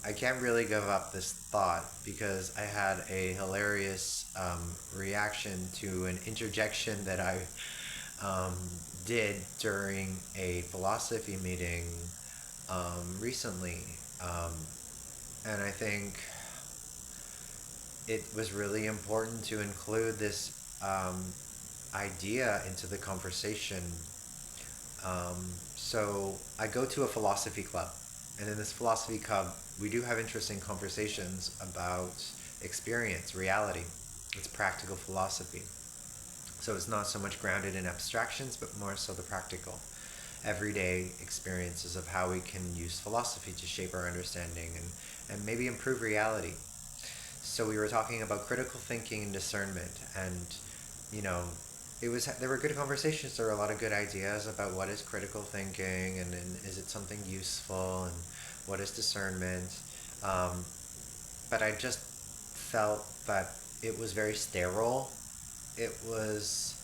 I can't really give up this thought because I had a hilarious reaction to an interjection that I um, did during a philosophy meeting recently. Um, and I think it was really important to include this idea into the conversation. So I go to a philosophy club, and in this philosophy club, we do have interesting conversations about experience, reality. It's practical philosophy. So it's not so much grounded in abstractions, but more so the practical, everyday experiences of how we can use philosophy to shape our understanding and maybe improve reality. So we were talking about critical thinking and discernment, and you know, there were good conversations. There were a lot of good ideas about what is critical thinking and is it something useful and what is discernment. Um, but I just felt that it was very sterile. It was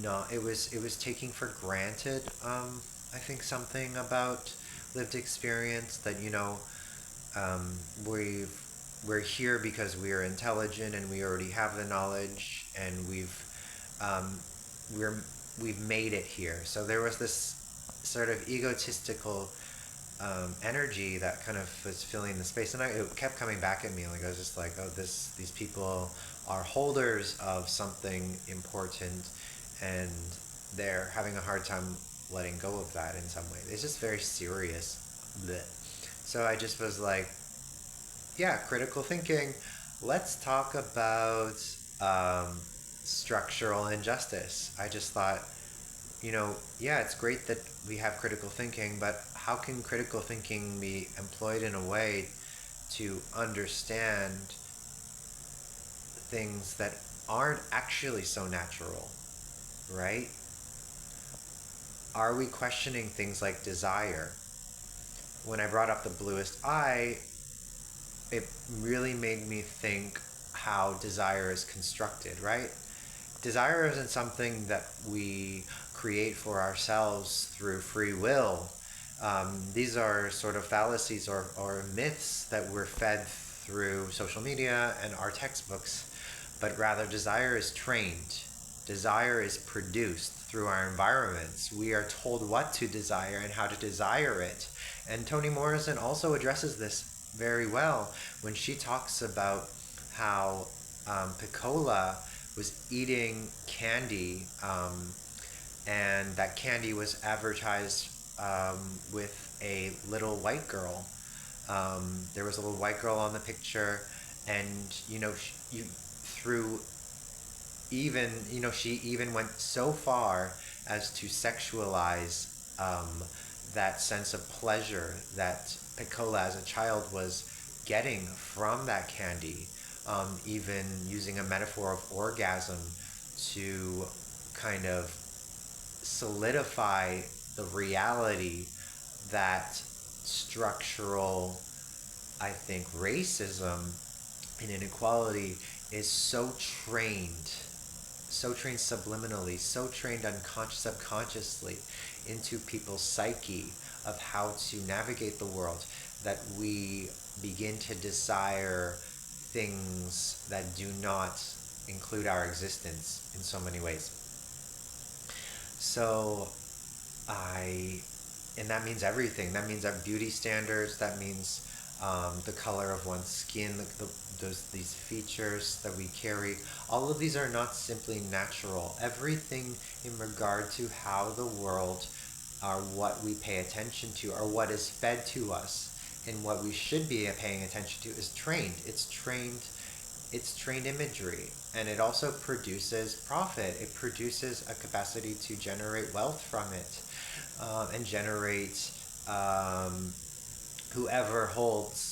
not. It was taking for granted. I think something about lived experience that um, we've we're here because we are intelligent and we already have the knowledge and um, we're we've made it here. So there was this sort of egotistical energy that kind of was filling the space, and it kept coming back at me. Like I was just like, oh, these people are holders of something important, and they're having a hard time letting go of that in some way. It's just very serious. Blech. So I just was like, yeah, critical thinking. Let's talk about um, structural injustice. I just thought, yeah, it's great that we have critical thinking, but how can critical thinking be employed in a way to understand things that aren't actually so natural, right? Are we questioning things like desire? When I brought up the bluest eye, it really made me think how desire is constructed, right? Desire isn't something that we create for ourselves through free will. These are sort of fallacies or myths that we're fed through social media and our textbooks, but rather desire is trained. Desire is produced through our environments. We are told what to desire and how to desire it. And Toni Morrison also addresses this very well when she talks about how Piccola was eating candy, and that candy was advertised with a little white girl. There was a little white girl on the picture, and you through even she even went so far as to sexualize that sense of pleasure that Piccola as a child was getting from that candy, even using a metaphor of orgasm to kind of solidify the reality that structural, I think, racism and inequality is so trained subliminally, so trained subconsciously into people's psyche of how to navigate the world that we begin to desire things that do not include our existence in so many ways. So I, and that means everything. That means our beauty standards. That means the color of one's skin, these features that we carry. All of these are not simply natural. Everything in regard to how the world, are what we pay attention to, or what is fed to us, and what we should be paying attention to is trained. It's trained imagery, and it also produces profit. It produces a capacity to generate wealth from it, and generate whoever holds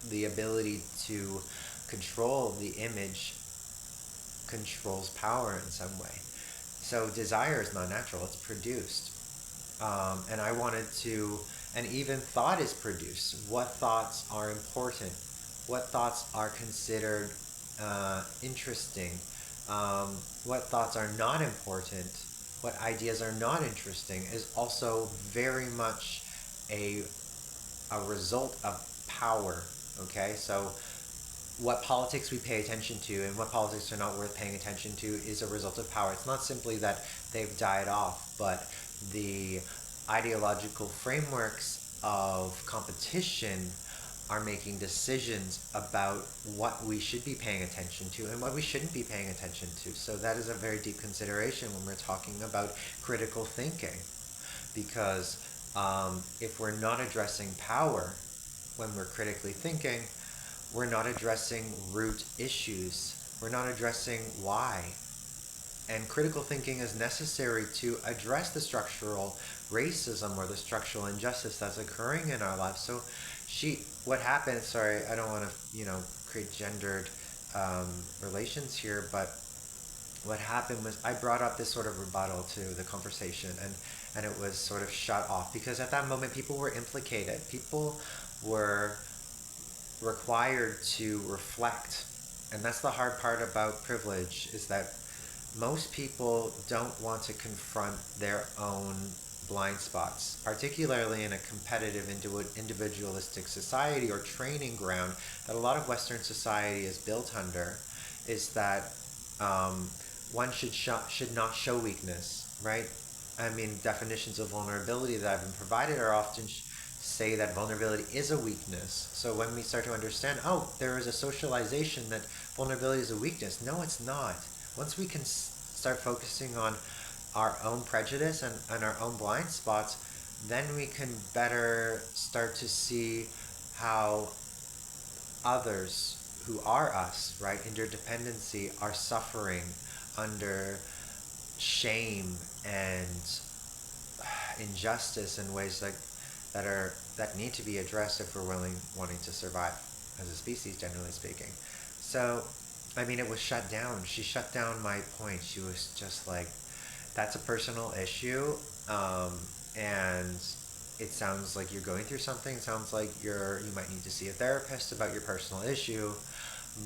the ability to control the image controls power in some way. So desire is not natural; it's produced. And I wanted to, and even thought is produced. What thoughts are important? What thoughts are considered interesting? What thoughts are not important? What ideas are not interesting is also very much a, a result of power. Okay, so what politics we pay attention to and what politics are not worth paying attention to is a result of power. It's not simply that they've died off, but the ideological frameworks of competition are making decisions about what we should be paying attention to and what we shouldn't be paying attention to. So that is a very deep consideration when we're talking about critical thinking, because if we're not addressing power when we're critically thinking, we're not addressing root issues. We're not addressing why. And critical thinking is necessary to address the structural racism or the structural injustice that's occurring in our lives. So what happened, sorry, I don't want to, create gendered relations here, but what happened was I brought up this sort of rebuttal to the conversation, and it was sort of shut off because at that moment people were implicated. People were required to reflect. And that's the hard part about privilege, is that most people don't want to confront their own blind spots, particularly in a competitive individualistic society or training ground that a lot of Western society is built under, is that one should not show weakness, right? I mean, definitions of vulnerability that have been provided are often say that vulnerability is a weakness. So when we start to understand, oh, there is a socialization that vulnerability is a weakness. No, it's not. Once we can start focusing on our own prejudice and our own blind spots, then we can better start to see how others who are us, right, interdependency, are suffering under shame and injustice in ways that need to be addressed if we're wanting to survive as a species, generally speaking. So, I mean, it was shut down. She shut down my point. She was just like, "That's a personal issue, and it sounds like you're going through something. It sounds like you might need to see a therapist about your personal issue,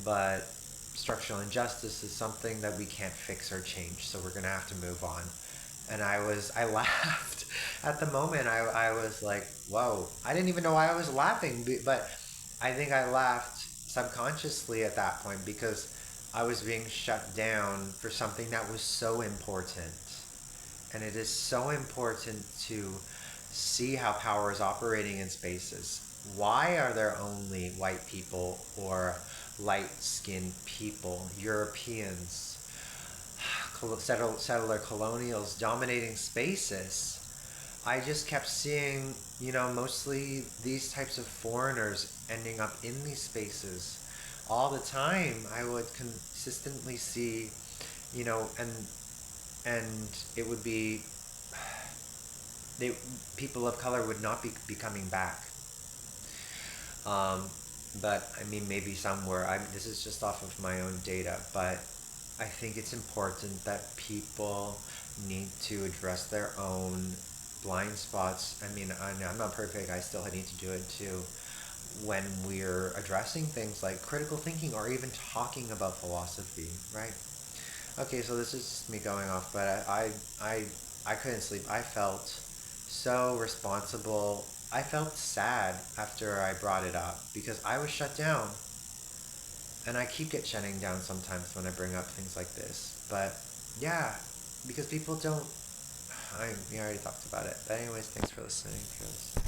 but structural injustice is something that we can't fix or change. So we're gonna have to move on." And I laughed at the moment. I was like, whoa, I didn't even know why I was laughing, but I think I laughed subconsciously at that point because I was being shut down for something that was so important. And it is so important to see how power is operating in spaces. Why are there only white people or light-skinned people, Europeans, settler colonials dominating spaces? I just kept seeing, mostly these types of foreigners ending up in these spaces. All the time, I would consistently see, and it would be, people of color would not be coming back. But I mean, maybe somewhere. This is just off of my own data, but I think it's important that people need to address their own blind spots. I mean, I'm not perfect. I still need to do it too. When we're addressing things like critical thinking or even talking about philosophy, right? Okay, so this is just me going off, but I couldn't sleep. I felt so responsible. I felt sad after I brought it up because I was shut down. And I keep shutting down sometimes when I bring up things like this. But yeah, because people don't. We already talked about it. But anyways, thanks for listening.